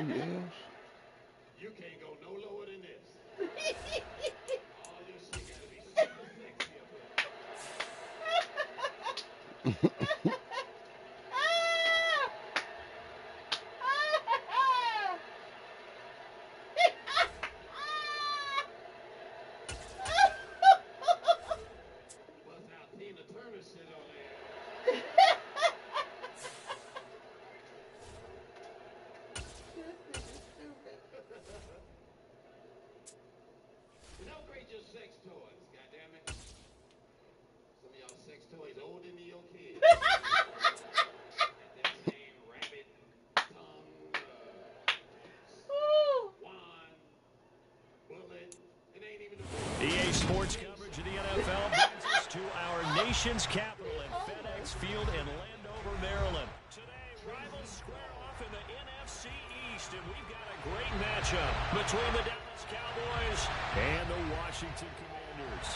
Yes. You can't go no lower than this. Oh, this shit gotta be super sexy up here. Buzz out Tina Turner shit on there. Don't grade your sex toys, goddammit. Some of y'all sex toys older than your kids. Got that same rabbit tongue, wand, bullet. It ain't even a EA Sports coverage of the NFL brings us to our nation's capital at FedEx Field in Landover, Maryland. Today, rivals square off in the NFC East, and we've got a great matchup between the Dallas Cowboys and the Washington Commanders.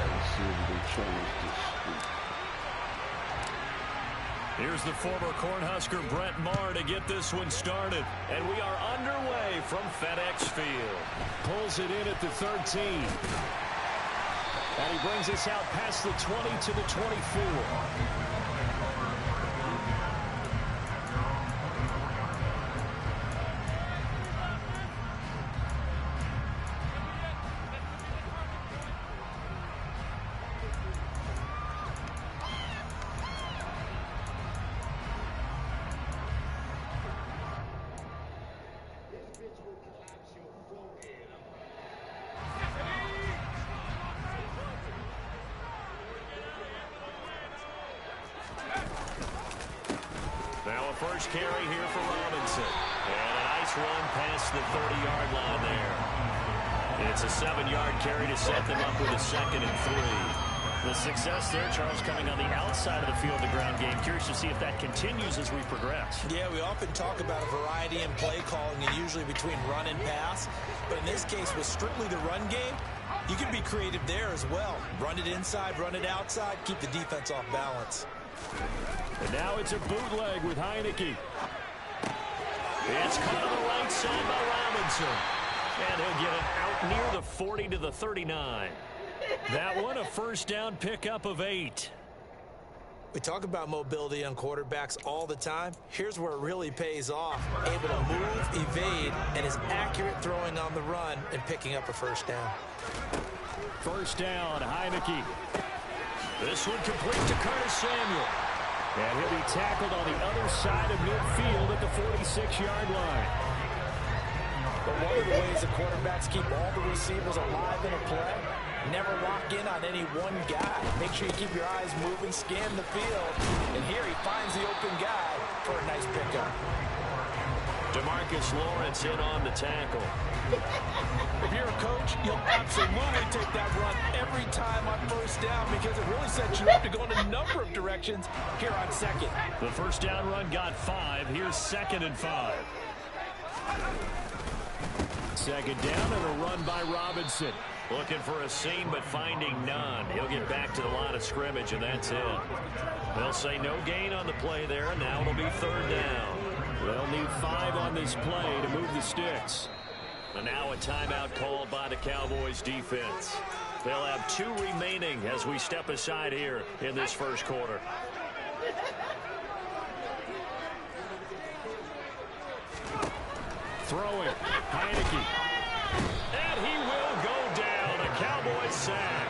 Let's see if they change this. Here's the former Cornhusker Brent Maher to get this one started. And we are underway from FedEx Field. Pulls it in at the 13. And he brings us out past the 20 to the 24. Now a first carry here for Robinson. And a nice run past the 30-yard line there. It's a 7-yard carry to set them up with a 2nd and 3. The success there, Charles, coming on the outside of the field, the ground game. Curious to see if that continues as we progress. Yeah, we often talk about a variety in play calling and usually between run and pass. But in this case, with strictly the run game, you can be creative there as well. Run it inside, run it outside, keep the defense off balance. And now it's a bootleg with Heineke. It's caught on the right side by Robinson. And he'll get it out near the 40 to the 39. That one a first down pickup of 8. We talk about mobility on quarterbacks all the time. Here's where it really pays off. Able to move, evade, and is accurate throwing on the run and picking up a first down. First down, Heineke. This one complete to Curtis Samuel. And he'll be tackled on the other side of midfield at the 46-yard line. But one of the ways the quarterbacks keep all the receivers alive in a play, never lock in on any one guy. Make sure you keep your eyes moving, scan the field. And here he finds the open guy for a nice pickup. DeMarcus Lawrence in on the tackle. If you're a coach, you'll absolutely take that run every time on first down because it really sets you up to go in a number of directions here on second. The first down run got 5. Here's 2nd and 5. Second down and a run by Robinson. Looking for a seam but finding none. He'll get back to the line of scrimmage and that's it. They'll say no gain on the play there, and now it'll be 3rd down. They'll need 5 on this play to move the sticks. And now a timeout called by the Cowboys defense. They'll have 2 remaining as we step aside here in this first quarter. Throwing, Heineke. And he will go down. A Cowboys sack.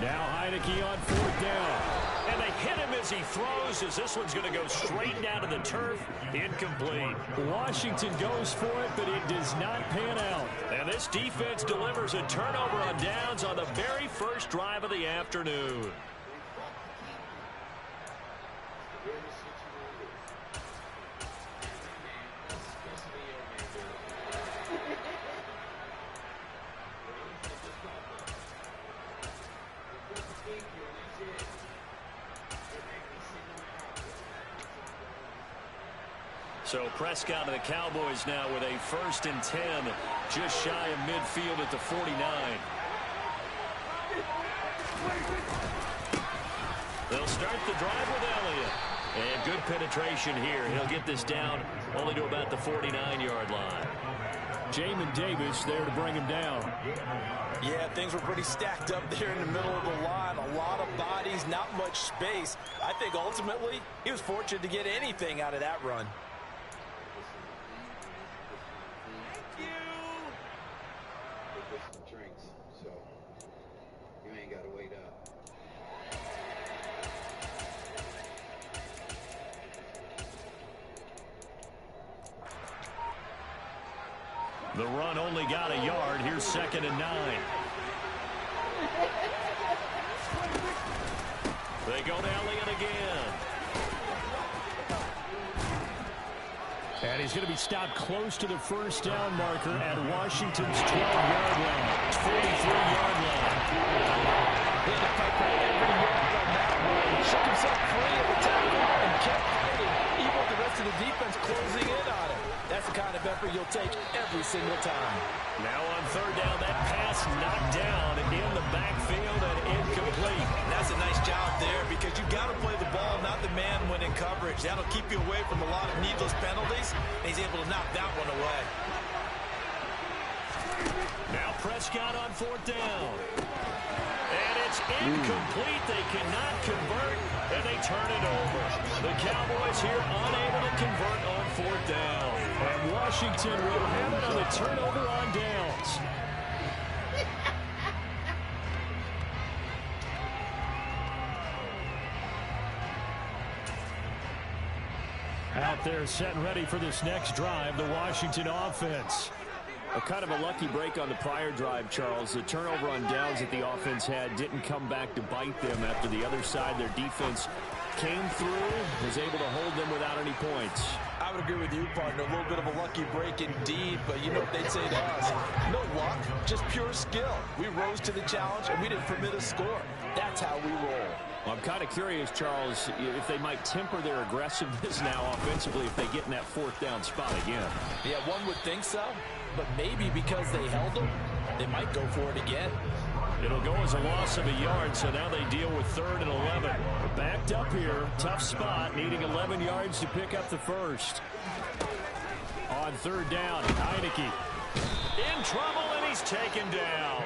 Now Heineke on 4th down. And they hit him as he throws, as this one's going to go straight down to the turf. Incomplete. Washington goes for it, but it does not pan out. And this defense delivers a turnover on downs on the very first drive of the afternoon. So Prescott and the Cowboys now with a 1st and 10, just shy of midfield at the 49. They'll start the drive with Elliott. And good penetration here. He'll get this down only to about the 49-yard line. Jamin Davis there to bring him down. Yeah, things were pretty stacked up there in the middle of the line. A lot of bodies, not much space. I think ultimately he was fortunate to get anything out of that run. Drinks, so you ain't got to wait up. The run only got a yard. Here's 2nd and 9. They go to Elliott again. And he's going to be stopped close to the 1st down marker at Washington's 12-yard line. 43-yard line. He had to fight for every yard on that one. Shook himself free of the tackle and kept fighting, even with the rest of the defense closing in on him. That's the kind of effort you'll take every single time. Now on 3rd down, that pass knocked down in the backfield and incomplete. That's a nice job there because you've got to play the ball, not the man when in coverage. That'll keep you away from a lot of needless penalties, and he's able to knock that one away. Now Prescott on 4th down. And it's incomplete. They cannot convert, and they turn it over. The Cowboys here unable to convert on 4th down. And Washington will have it on the turnover on downs. Out there set and ready for this next drive, the Washington offense. A kind of a lucky break on the prior drive, Charles. The turnover on downs that the offense had didn't come back to bite them after the other side. Their defense came through, was able to hold them without any points. I would agree with you, partner. A little bit of a lucky break indeed, but you know what they'd say to us. No luck, just pure skill. We rose to the challenge, and we didn't permit a score. That's how we roll. Well, I'm kind of curious, Charles, if they might temper their aggressiveness now offensively if they get in that 4th down spot again. Yeah, one would think so, but maybe because they held them, they might go for it again. It'll go as a loss of a yard, so now they deal with 3rd and 11. Backed up here, tough spot, needing 11 yards to pick up the 1st. On 3rd down, Heineke. In trouble, and he's taken down.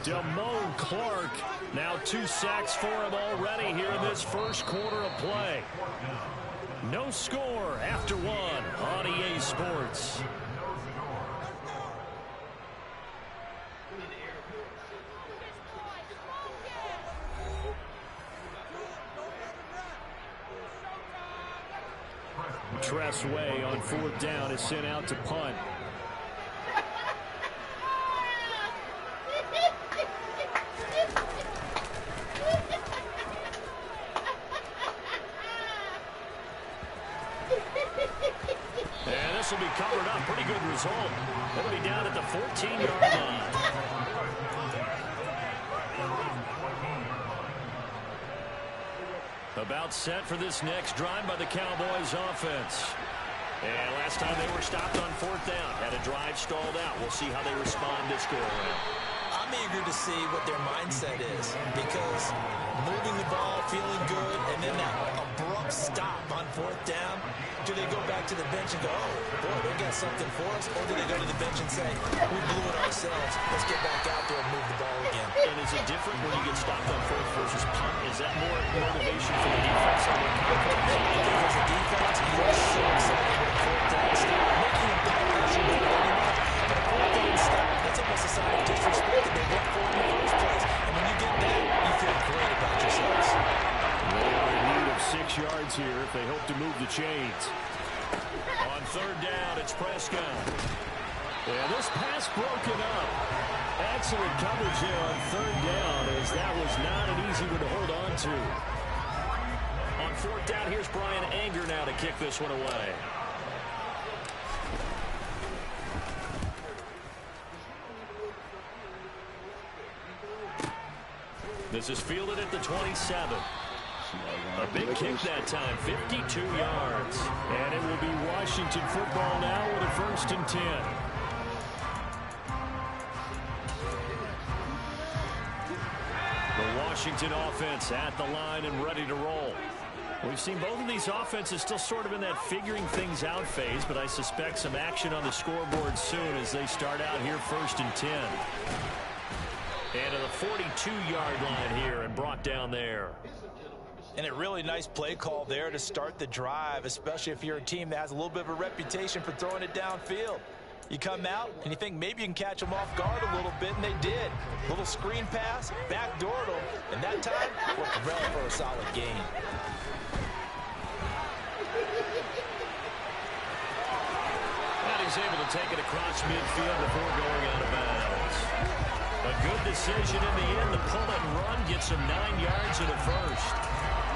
Damone Clark. Now 2 sacks for him already here in this 1st quarter of play. No score after 1 on EA Sports. Tressway on 4th down is sent out to punt. And this will be covered up. Pretty good result. It'll be down at the 14-yard line. About set for this next drive by the Cowboys offense. And last time they were stopped on 4th down. Had a drive stalled out. We'll see how they respond this go-around. I'm eager to see what their mindset is because moving the ball, feeling good, and then that abrupt stop on 4th down, do they go back to the bench and go, oh, boy, they got something for us? Or do they go to the bench and say, we blew it ourselves, let's get back out there and move the ball again? And is it different when you get stopped on 4th versus punt? Is that more motivation for the defense and more confidence? I think as a defense, you're so excited when 4th down stop, making them pay attention to anybody. But a 4th down stop, that's almost a sign of disrespect that they went for in the first place. And when you get that, you feel great about yourselves. They are in need of 6 yards here if they hope to move the chains. On 3rd down, it's Prescott. Yeah, this pass broken up. Excellent coverage there on 3rd down, as that was not an easy one to hold on to. On 4th down, here's Brian Anger now to kick this one away. This is fielded at the 27. A big kick that time, 52 yards. And it will be Washington football now with a 1st and 10. The Washington offense at the line and ready to roll. We've seen both of these offenses still sort of in that figuring things out phase, but I suspect some action on the scoreboard soon as they start out here 1st and 10. And to the 42-yard line here and brought down there. And a really nice play call there to start the drive, especially if you're a team that has a little bit of a reputation for throwing it downfield. You come out and you think maybe you can catch them off guard a little bit, and they did. Little screen pass, backdoored them, and that time worked well for a solid gain. And he's able to take it across midfield before going out of bounds. A good decision in the end. The pull and run gets him 9 yards and a first.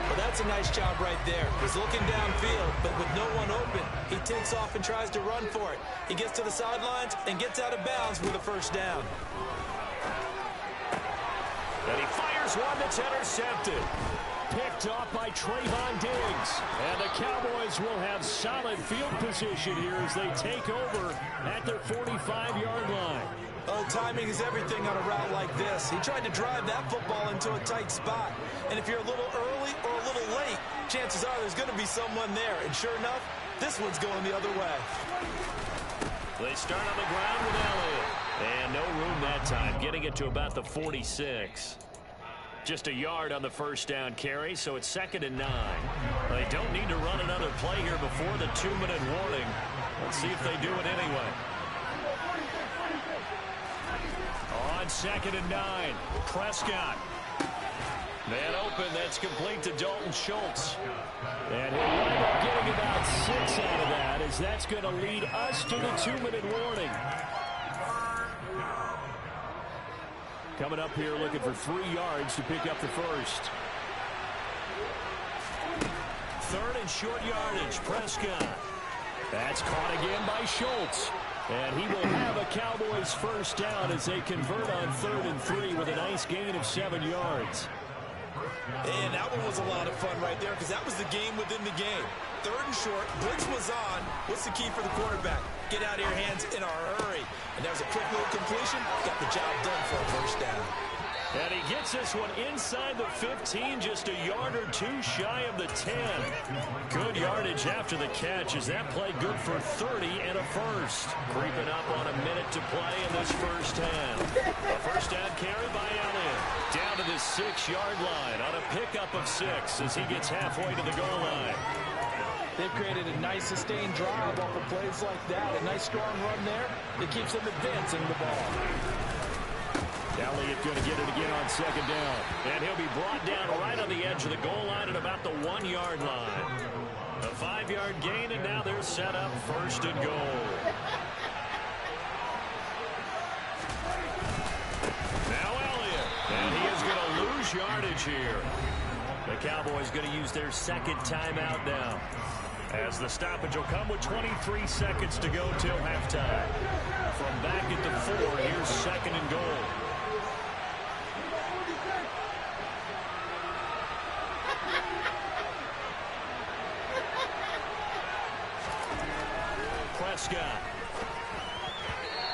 Well, that's a nice job right there. He's looking downfield, but with no one open, he takes off and tries to run for it. He gets to the sidelines and gets out of bounds with a 1st down. And he fires one that's intercepted. Picked off by Trayvon Diggs. And the Cowboys will have solid field position here as they take over at their 45-yard line. Oh, timing is everything on a route like this. He tried to drive that football into a tight spot. And if you're a little early or a little late, chances are there's going to be someone there. And sure enough, this one's going the other way. They start on the ground with Elliott. And no room that time, getting it to about the 46. Just a yard on the 1st down carry, so it's 2nd and 9. They don't need to run another play here before the 2-minute warning. Let's see if they do it anyway. On 2nd and 9, Prescott. Man open, that's complete to Dalton Schultz. And he'll wind up getting about 6 out of that, as that's going to lead us to the 2-minute warning. Coming up here looking for 3 yards to pick up the first. 3rd and short yardage, Prescott. That's caught again by Schultz. And he will have a Cowboys 1st down as they convert on 3rd and 3 with a nice gain of 7 yards. And that one was a lot of fun right there because that was the game within the game. 3rd and short, blitz was on. What's the key for the quarterback? Get out of your hands in a hurry. And there's a quick little completion. Got the job done for a 1st down. And he gets this one inside the 15, just a yard or 2 shy of the 10. Good yardage after the catch as that play good for 30 and a first. Creeping up on a minute to play in this 1st half. A 1st down carry by Elliott. Down to the 6-yard line on a pickup of 6 as he gets halfway to the goal line. They've created a nice sustained drive off of plays like that. A nice strong run there that keeps them advancing the ball. Elliott going to get it again on 2nd down. And he'll be brought down right on the edge of the goal line at about the 1-yard line. A 5-yard gain, and now they're set up 1st and goal. Now Elliott. And he is going to lose yardage here. The Cowboys going to use their 2nd timeout now, as the stoppage will come with 23 seconds to go till halftime. From back at the 4, here's 2nd and goal. Prescott.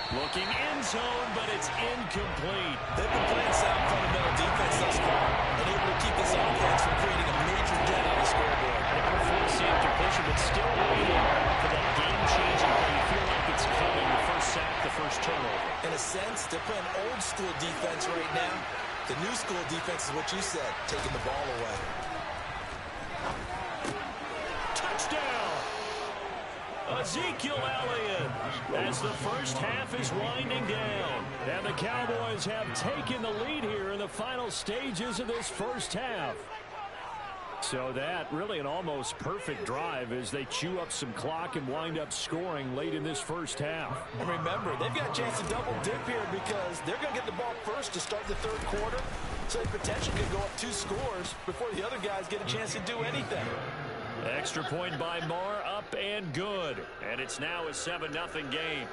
Looking end zone, but it's incomplete. They've been playing sound fundamental defense thus far and able to keep this offense from creating a major dent on the scoreboard. Number 4 safety position, but still waiting for that game-changing play. You feel like it's coming. The 1st sack, the 1st turnover. In a sense, they're playing old school defense right now. The new school defense is what you said, taking the ball away. Touchdown! Ezekiel Elliott, as the 1st half is winding down. And the Cowboys have taken the lead here in the final stages of this 1st half. So that really an almost perfect drive as they chew up some clock and wind up scoring late in this 1st half. And remember, they've got a chance to double dip here because they're going to get the ball first to start the 3rd quarter. So they potentially could go up 2 scores before the other guys get a chance to do anything. Extra point by Marr, up and good. And it's now a 7-0 game.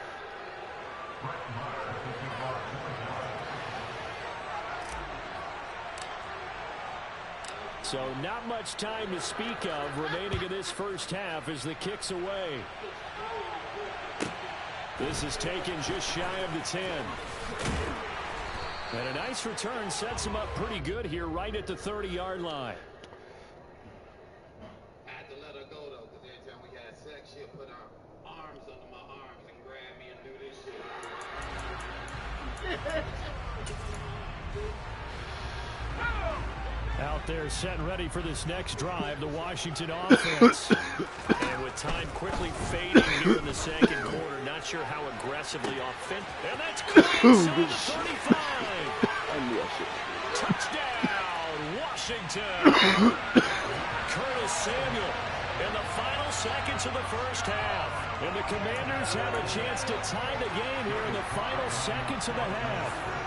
So not much time to speak of remaining in this first half as the kick's away. This is taken just shy of the 10. And a nice return sets him up pretty good here right at the 30-yard line. I had to let her go, though, because every time we had sex, she'll put her arms under my arms and grab me and do this shit. Out there set and ready for this next drive, the Washington offense. And with time quickly fading here in the second quarter, not sure how aggressively offensive. And that's caught inside the 35. I knew I should. Touchdown, Washington. Curtis Samuel in the final seconds of the first half. And the Commanders have a chance to tie the game here in the final seconds of the half.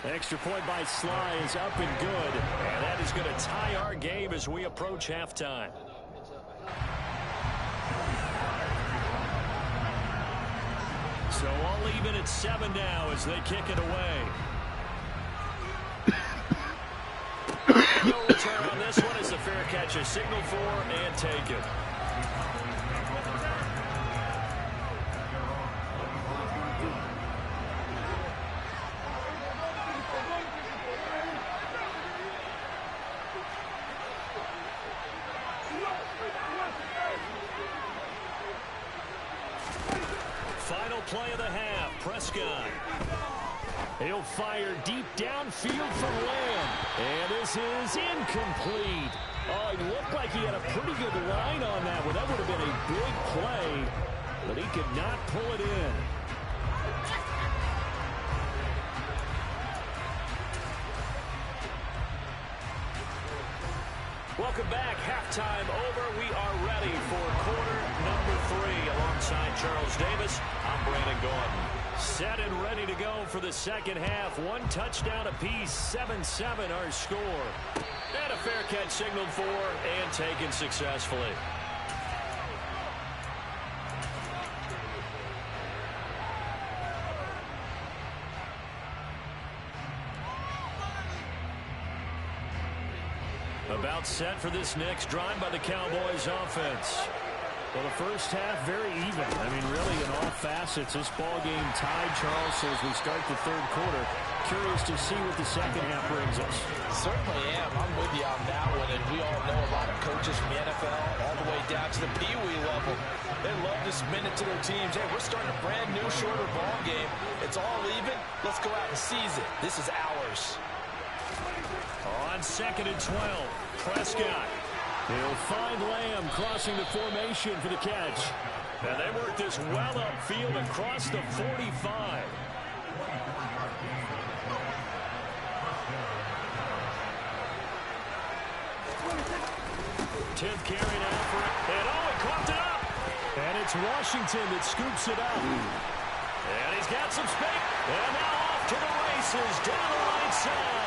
Extra point by Sly is up and good. And that is going to tie our game as we approach halftime. So all even at 7 now as they kick it away. No return on this one as the fair catch is signaled for and taken. Final play of the half, Prescott. He'll fire deep downfield for Lamb. And this is incomplete. Oh, it looked like he had a pretty good line on that one. That would have been a big play, but he could not pull it in. Welcome back. Halftime over. We are ready for quarter number 3. Alongside Charles Davis, I'm Brandon Gordon. Set and ready to go for the second half. 1 touchdown apiece, 7-7 our score. And a fair catch signaled for and taken successfully. About set for this next drive by the Cowboys offense. Well, the first half very even. I mean, really in all facets, this ball game tied, Charles. So as we start the third quarter, curious to see what the second half brings us. Certainly am. I'm with you on that one. And we all know a lot of coaches from the NFL all the way down to the Pee-wee level. They love to spin it to their teams. Hey, we're starting a brand new, shorter ball game. It's all even. Let's go out and seize it. This is ours. On 2nd and 12, Prescott. He'll find Lamb crossing the formation for the catch. And they work this well upfield across the 45. 10th carry now for it. And oh, he coughed it up. And it's Washington that scoops it up. And he's got some space. And now off to the races down the right side.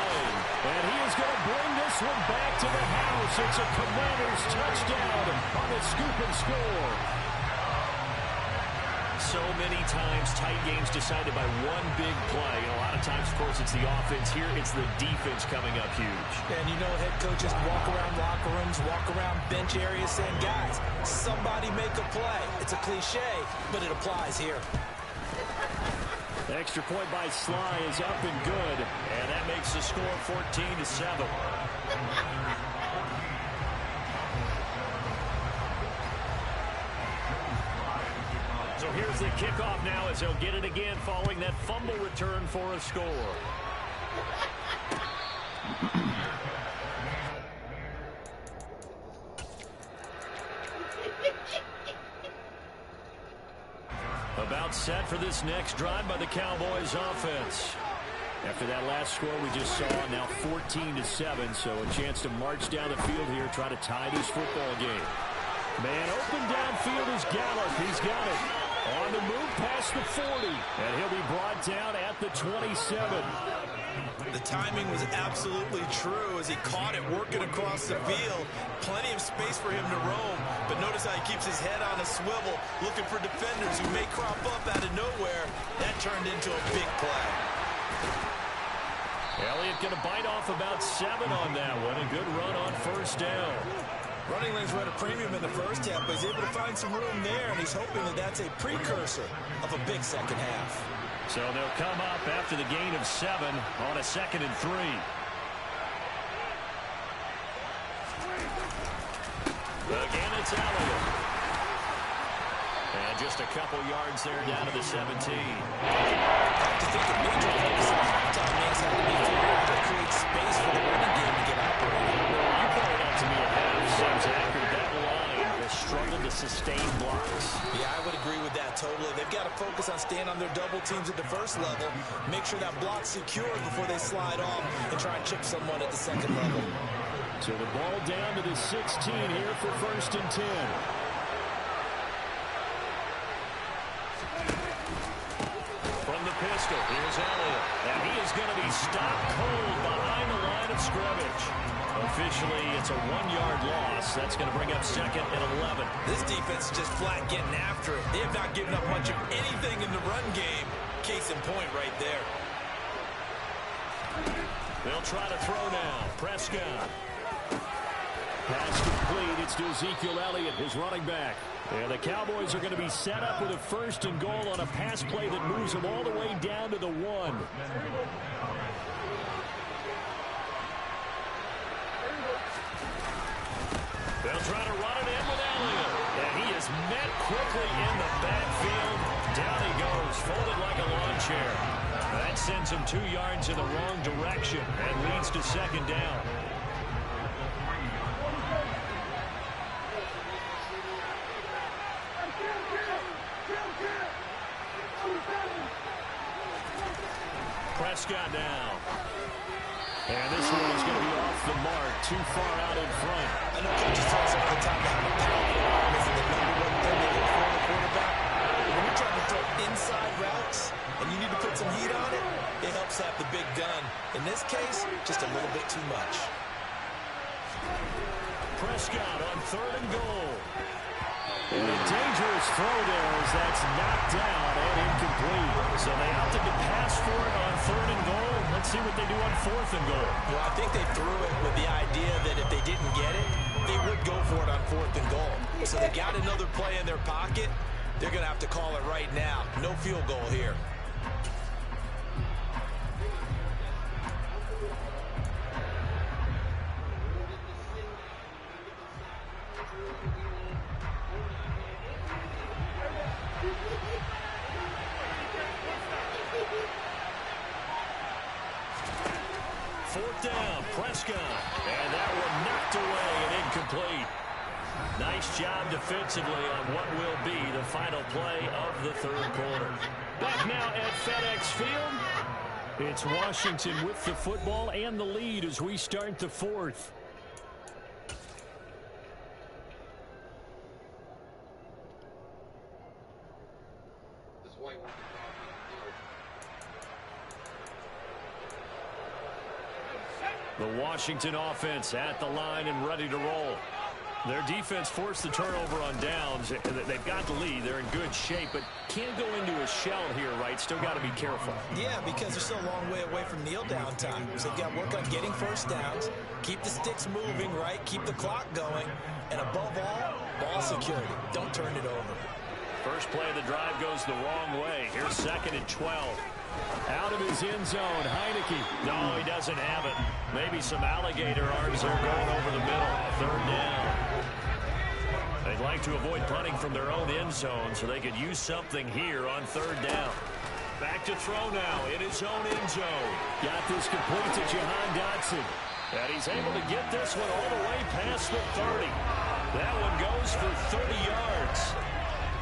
And he is going to bring this one back to the house. It's a Commanders touchdown on the scoop and score. So many times tight games decided by one big play. And a lot of times, of course, it's the offense. Here, it's the defense coming up huge. And you know head coaches walk around locker rooms, walk around bench areas saying, guys, somebody make a play. It's a cliche, but it applies here. Extra point by Sly is up and good. And that makes the score 14-7. So here's the kickoff now as he'll get it again following that fumble return for a score. About set for this next drive by the Cowboys offense. After that last score we just saw, now 14-7, so a chance to march down the field here, try to tie this football game. Man open downfield is Gallup. He's got it. On the move past the 40. And he'll be brought down at the 27. The timing was absolutely true as he caught it working across the field. Plenty of space for him to roam. But notice how he keeps his head on a swivel, looking for defenders who may crop up out of nowhere. That turned into a big play. Elliott going to bite off about 7 on that one. A good run on first down. Running lanes were at a premium in the first half, but he's able to find some room there, and he's hoping that that's a precursor of a big second half. So they'll come up after the gain of 7 on a 2nd and 3. Again, it's Elliott. And just a couple yards there down to the 17. I have to think a major focus in the halftime has had to be figuring out how to create space for the running game to get operating. You pointed out to me at half, seems accurate. That line has struggled to sustain blocks. Yeah, I would agree with that totally. They've got to focus on staying on their double teams at the first level, make sure that block's secure before they slide off and try and chip someone at the second level. So the ball down to the 16 here for 1st and 10. From the pistol, here's Elliott. And he is going to be stopped cold behind the line of scrimmage. Officially, it's a 1-yard loss. That's going to bring up 2nd and 11. This defense is just flat getting after it. They have not given up much of anything in the run game. Case in point right there. They'll try to throw now. Prescott. Pass complete. It's to Ezekiel Elliott, his running back. And the Cowboys are going to be set up with a 1st and goal on a pass play that moves them all the way down to the 1. They'll try to run it in with Elliott. And he is met quickly in the backfield. Down he goes, folded like a lawn chair. That sends him 2 yards in the wrong direction and leads to 2nd down. Prescott now. And this one is going to be off the mark, too far out in front. I know coaches tell us all the time to have a powerful arm isn't the #1 thing they look for in a quarterback. When you're trying to throw inside routes and you need to put some heat on it, it helps have the big gun. In this case, just a little bit too much. Prescott on 3rd and goal. And a dangerous throw there as that's knocked down and incomplete. So they opted to pass for it on 3rd and goal. Let's see what they do on 4th and goal. Well, I think they threw it with the idea that if they didn't get it, they would go for it on 4th and goal. So they got another play in their pocket. They're going to have to call it right now. No field goal here. Down, Prescott, and that one knocked away and incomplete. Nice job defensively on what will be the final play of the 3rd quarter. Back now at FedEx Field. It's Washington with the football and the lead as we start the 4th. The Washington offense at the line and ready to roll. Their defense forced the turnover on downs. They've got the lead. They're in good shape, but can't go into a shell here, right? Still got to be careful. Yeah, because they're still a long way away from kneel down time. So they've got to work on getting first downs, keep the sticks moving, right? Keep the clock going, and above all, ball security. Don't turn it over. First play of the drive goes the wrong way. Here's 2nd and 12. Out of his end zone, Heineke. No, he doesn't have it. Maybe some alligator arms there going over the middle. 3rd down. They'd like to avoid punting from their own end zone so they could use something here on 3rd down. Back to throw now in his own end zone. Got this complete to Jahan Dotson. And he's able to get this one all the way past the 30. That one goes for 30 yards.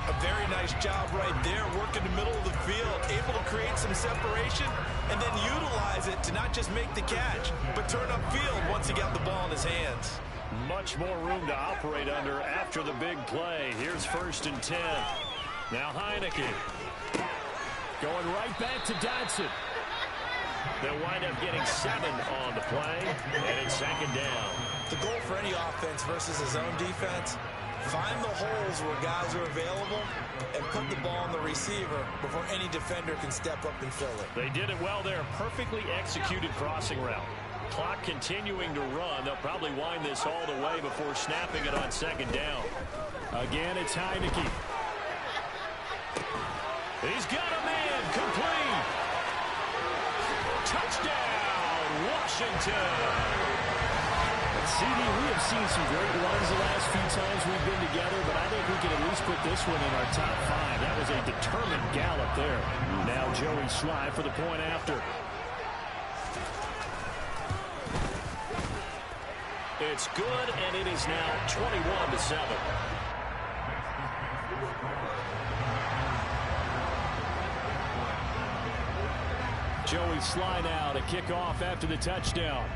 A very nice job right there, working the middle of the field, able to create some separation and then utilize it to not just make the catch, but turn upfield once he got the ball in his hands. Much more room to operate under after the big play. Here's 1st and 10. Now Heineke. Going right back to Dotson. They'll wind up getting 7 on the play, and it's 2nd down. The goal for any offense versus his own defense, Find the holes where guys are available and put the ball on the receiver before any defender can step up and fill it. They did it well there. Perfectly executed crossing route. Clock continuing to run. They'll probably wind this all the way before snapping it on second down. Again, it's Heineke. He's got a man. Complete. Touchdown, Washington. CD, we have seen some great runs the last few times we've been together, but I think we can at least put this one in our top 5. That was a determined gallop there. Now Joey Sly for the point after. It's good, and it is now 21-7. Joey Sly now to kick off after the touchdown.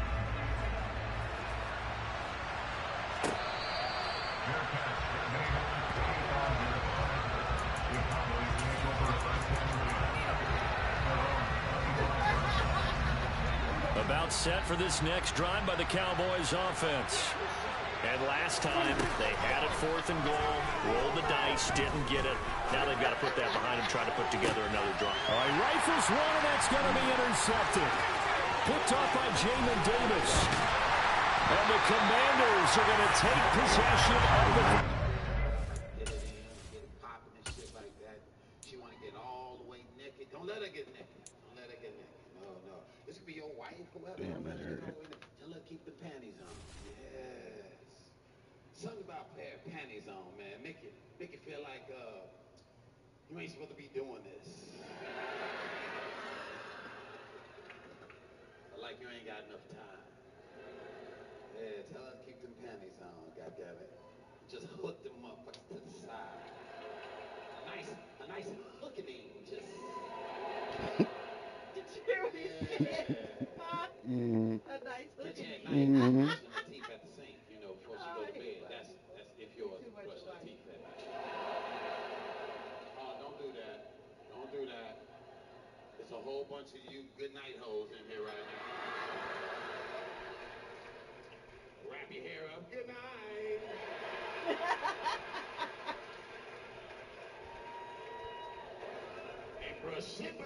About set for this next drive by the Cowboys offense. And last time, they had it 4th and goal, rolled the dice, didn't get it. Now they've got to put that behind them, try to put together another drive. All right, rifles one, and that's going to be intercepted. Picked off by Jamin Davis. And the Commanders are going to take possession of the... Get popping and shit like that. She want to get all the way naked. Don't let her get naked. Don't let her get naked. No. This could be your wife, whoever. Damn, that hurt. Tell her keep the panties on. Yes. Something about a pair of panties on, man. Make it feel like you ain't supposed to be doing this. Like you ain't got enough time. Yeah, tell her to keep them panties on, goddammit. Just hook them motherfuckers to the side. A nice hooking, just. Did you hear what he said? A nice hooking. Mm-hmm. Brushing her teeth at the sink, before she go to bed. That's if yours brush her teeth at night. Oh, don't do that. Don't do that. There's a whole bunch of you good night hoes in here right now. Wrap your hair up. Good night. And brush shit.